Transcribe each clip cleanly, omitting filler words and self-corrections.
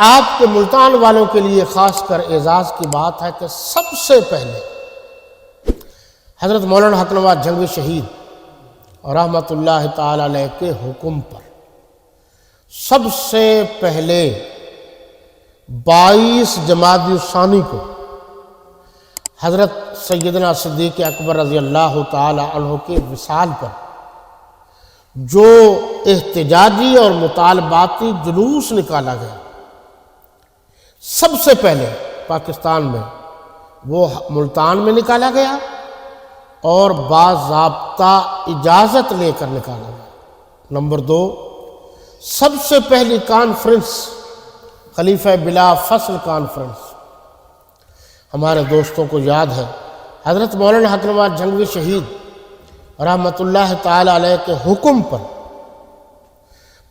آپ کے ملتان والوں کے لیے خاص کر اعزاز کی بات ہے کہ سب سے پہلے حضرت مولانا حق نواز جھنگوی شہید اور رحمۃ اللہ تعالی علیہ کے حکم پر سب سے پہلے 22 جمادی الثانی کو حضرت سیدنا صدیق اکبر رضی اللہ تعالی عنہ کے وصال پر جو احتجاجی اور مطالباتی جلوس نکالا گیا، سب سے پہلے پاکستان میں وہ ملتان میں نکالا گیا اور باضابطہ اجازت لے کر نکالا گیا۔ نمبر 2، سب سے پہلی کانفرنس خلیفہ بلا فصل کانفرنس، ہمارے دوستوں کو یاد ہے حضرت مولانا حق نواز جھنگوی شہید رحمۃ اللہ تعالی علیہ کے حکم پر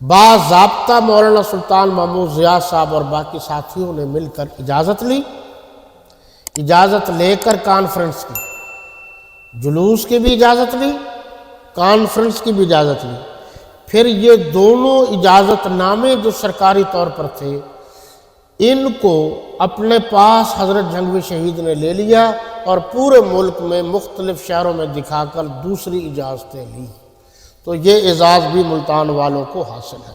باضابطہ مولانا سلطان محمود ضیاء صاحب اور باقی ساتھیوں نے مل کر اجازت لی، اجازت لے کر کانفرنس کی، جلوس کی بھی اجازت لی، کانفرنس کی بھی اجازت لی۔ پھر یہ دونوں اجازت نامے جو سرکاری طور پر تھے، ان کو اپنے پاس حضرت جھنگوی شہید نے لے لیا اور پورے ملک میں مختلف شہروں میں دکھا کر دوسری اجازتیں لی۔ تو یہ اعزاز بھی ملتان والوں کو حاصل ہے۔